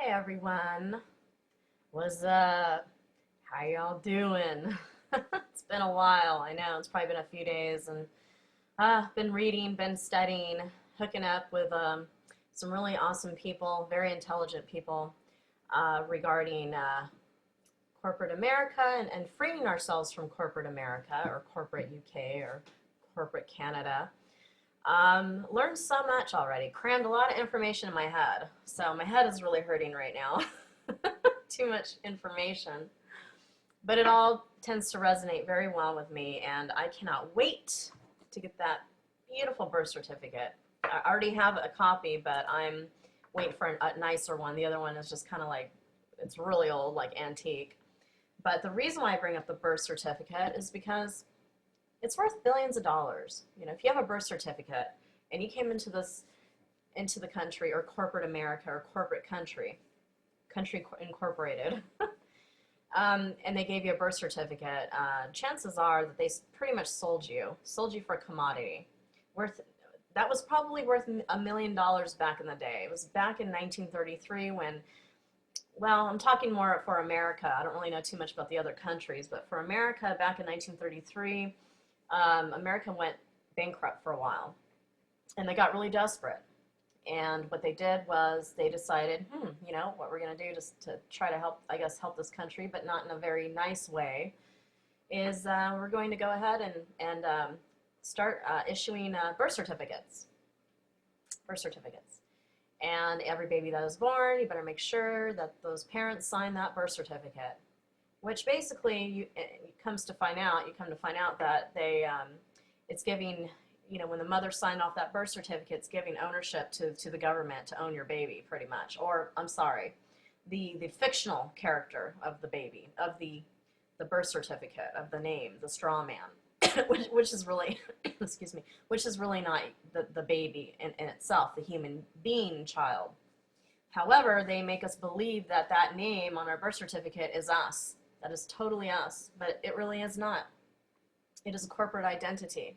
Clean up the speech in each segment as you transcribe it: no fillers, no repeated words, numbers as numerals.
Everyone. What's up? How y'all doing? It's been a while. I know it's probably been a few days, and been reading, been studying, hooking up with some really awesome people, very intelligent people regarding corporate America and freeing ourselves from corporate America or corporate UK or corporate Canada. Learned so much already. Crammed a lot of information in my head. So my head is really hurting right now. Too much information. But it all tends to resonate very well with me, and I cannot wait to get that beautiful birth certificate. I already have a copy, but I'm waiting for a nicer one. The other one is just kind of like, it's really old, like antique. But the reason why I bring up the birth certificate is because it's worth billions of dollars. You know, if you have a birth certificate and you came into the country or corporate America or corporate country incorporated, and they gave you a birth certificate, chances are that they pretty much sold you for a commodity worth. That was probably worth $1 million back in the day. It was back in 1933 when, well, I'm talking more for America. I don't really know too much about the other countries, but for America back in 1933, America went bankrupt for a while, and they got really desperate. And what they did was they decided, you know, what we're going to do to try to help, I guess, help this country, but not in a very nice way, is we're going to go ahead and start issuing birth certificates. Birth certificates. And every baby that is born, you better make sure that those parents sign that birth certificate. Which basically, you come to find out that it's giving, you know, when the mother signed off that birth certificate, it's giving ownership to the government to own your baby, pretty much. Or, I'm sorry, the fictional character of the baby, of the birth certificate, of the name, the straw man, which is really, excuse me, which is really not the baby in itself, the human being child. However, they make us believe that that name on our birth certificate is us. That is totally us, but it really is not. It is a corporate identity.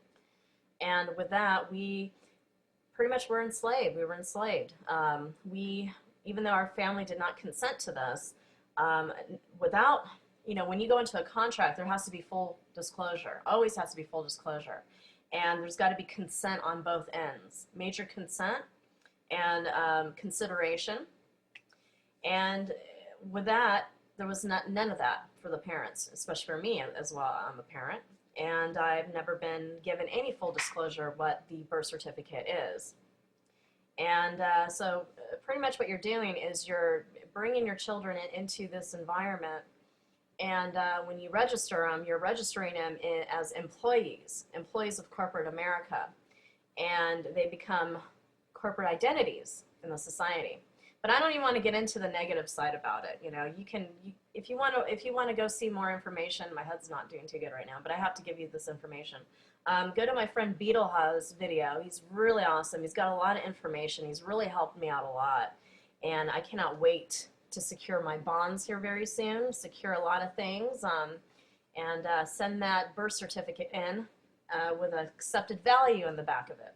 And with that, we pretty much were enslaved. We were enslaved. Even though our family did not consent to this, without, you know, when you go into a contract, there has to be full disclosure. Always has to be full disclosure. And there's got to be consent on both ends. Major consent and consideration. And with that, there was none of that for the parents, especially for me as well. I'm a parent, and I've never been given any full disclosure of what the birth certificate is. And so pretty much what you're doing is you're bringing your children into this environment, and when you register them, you're registering them as employees of corporate America, and they become corporate identities in the society. But I don't even want to get into the negative side about it. You know, if you want to go see more information. My head's not doing too good right now, but I have to give you this information. Go to my friend Beetleha's video. He's really awesome. He's got a lot of information. He's really helped me out a lot, and I cannot wait to secure my bonds here very soon. Secure a lot of things, and send that birth certificate in with an accepted value in the back of it.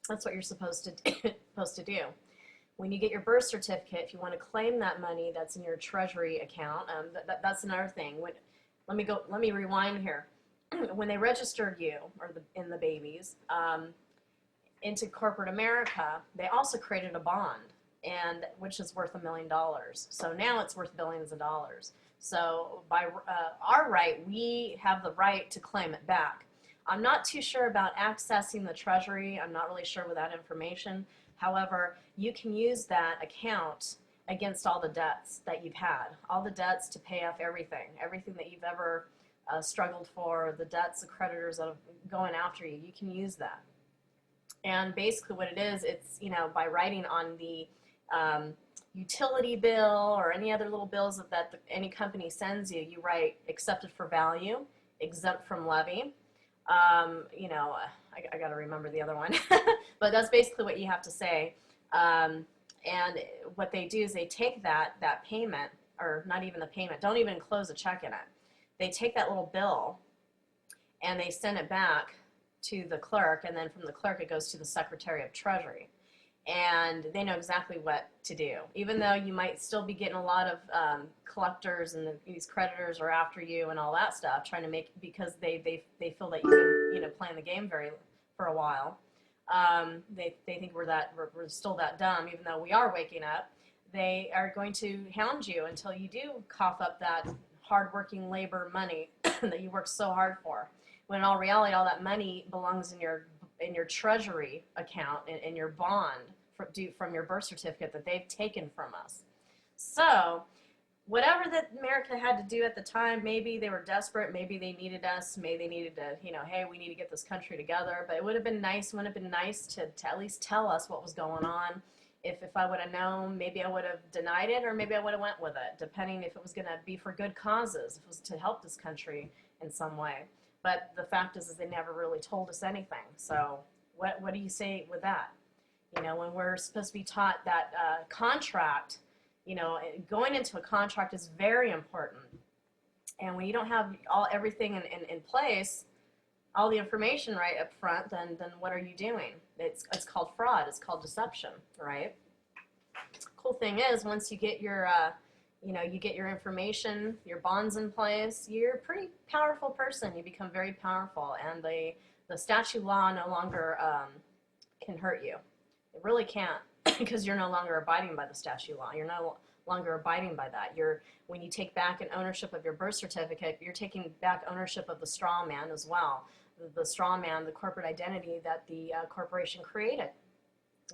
That's what you're supposed to do. When you get your birth certificate, if you want to claim that money that's in your treasury account, that's another thing. Let me rewind here. When they registered you, or the babies, into corporate America, they also created a bond, and which is worth $1 million. So now it's worth billions of dollars. So by our right, we have the right to claim it back. I'm not too sure about accessing the treasury. I'm not really sure with that information. However, you can use that account against all the debts that you've had, all the debts to pay off everything that you've ever struggled for, the debts, the creditors that are going after you. You can use that. And basically what it is, it's, you know, by writing on the utility bill or any other little bills that any company sends you, you write accepted for value, exempt from levy. You know, I got to remember the other one, but that's basically what you have to say. And what they do is they take that payment, or not even the payment, don't even enclose a check in it. They take that little bill and they send it back to the clerk, and then from the clerk it goes to the Secretary of Treasury. and they know exactly what to do. Even though you might still be getting a lot of collectors and these creditors are after you and all that stuff, trying to make, because they feel that you can, you know, playing the game for a while. They think we're still that dumb, even though we are waking up. They are going to hound you until you do cough up that hardworking labor money that you work so hard for. When in all reality, all that money belongs in your treasury account, in your bond from your birth certificate that they've taken from us. So whatever that America had to do at the time, maybe they were desperate, maybe they needed us, maybe they needed to, you know, hey, we need to get this country together. But it would have been nice, wouldn't it have been nice to at least tell us what was going on. If I would have known, maybe I would have denied it, or maybe I would have went with it, depending if it was going to be for good causes, if it was to help this country in some way. But the fact is they never really told us anything. So what do you say with that? You know, when we're supposed to be taught that contract, you know, going into a contract is very important. And when you don't have everything in place, all the information right up front, then what are you doing? It's called fraud. It's called deception, right? Cool thing is, once you get your you know, you get your information, your bonds in place, you're a pretty powerful person. You become very powerful, and the statute law no longer can hurt you. It really can't, because you're no longer abiding by the statute law. You're no longer abiding by that. When you take back an ownership of your birth certificate, you're taking back ownership of the straw man as well. The straw man, the corporate identity that the corporation created.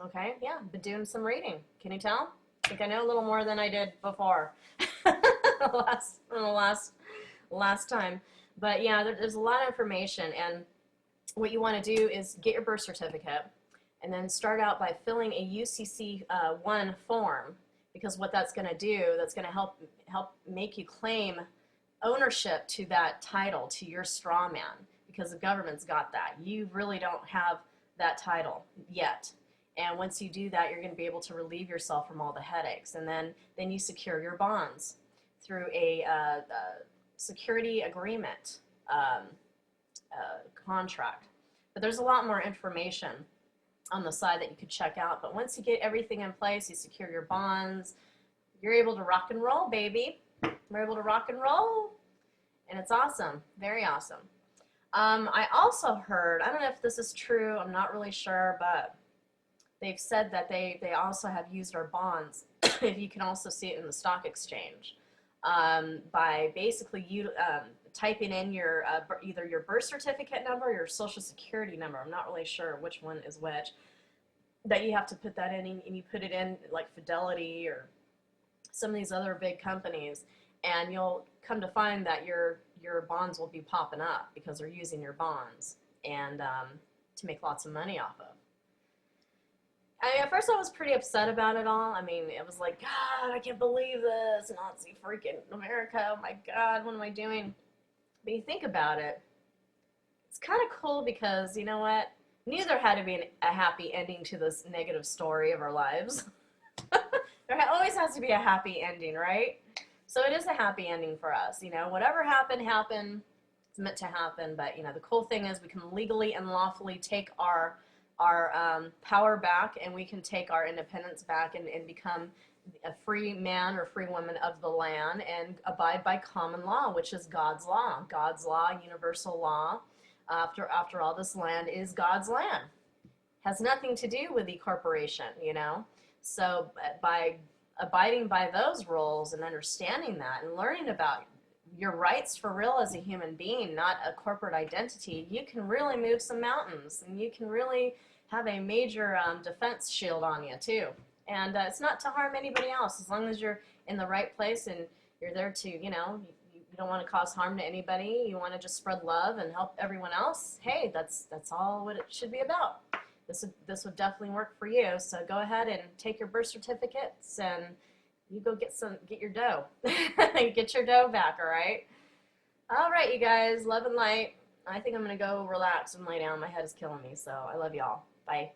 Okay, yeah, been doing some reading. Can you tell? I think I know a little more than I did before last time. But yeah, there's a lot of information, and what you want to do is get your birth certificate and then start out by filling a UCC 1 form, because what that's going to do, that's going to help make you claim ownership to that title, to your straw man, because the government's got that. You really don't have that title yet. And once you do that, you're going to be able to relieve yourself from all the headaches. And then you secure your bonds through a security agreement contract. But there's a lot more information on the side that you could check out. But once you get everything in place, you secure your bonds, you're able to rock and roll, baby. We're able to rock and roll. And it's awesome. Very awesome. I also heard, I don't know if this is true, I'm not really sure, but they've said that they also have used our bonds, if you can also see it in the stock exchange, by basically typing in your either your birth certificate number or your social security number. I'm not really sure which one is which. That you have to put that in, and you put it in like Fidelity or some of these other big companies, and you'll come to find that your bonds will be popping up because they're using your bonds and to make lots of money off of. I mean, at first I was pretty upset about it all. I mean, it was like, God, I can't believe this, Nazi freaking America, oh my God, what am I doing? But you think about it, it's kind of cool, because, you know what, neither had to be a happy ending to this negative story of our lives. There always has to be a happy ending, right? So it is a happy ending for us, you know, whatever happened, it's meant to happen. But, you know, the cool thing is we can legally and lawfully take our power back, and we can take our independence back and become a free man or free woman of the land and abide by common law, which is God's law. God's law, universal law. After all, this land is God's land. Has nothing to do with the corporation, you know. So by abiding by those rules and understanding that and learning about your rights for real as a human being, not a corporate identity, you can really move some mountains, and you can really have a major defense shield on you too. And it's not to harm anybody else, as long as you're in the right place and you're there to, you know, you don't want to cause harm to anybody. You want to just spread love and help everyone else. Hey, that's all what it should be about. This would definitely work for you. So go ahead and take your birth certificates and you go get your dough. Get your dough back, all right? All right, you guys, love and light. I think I'm going to go relax and lay down. My head is killing me, so I love y'all. Bye.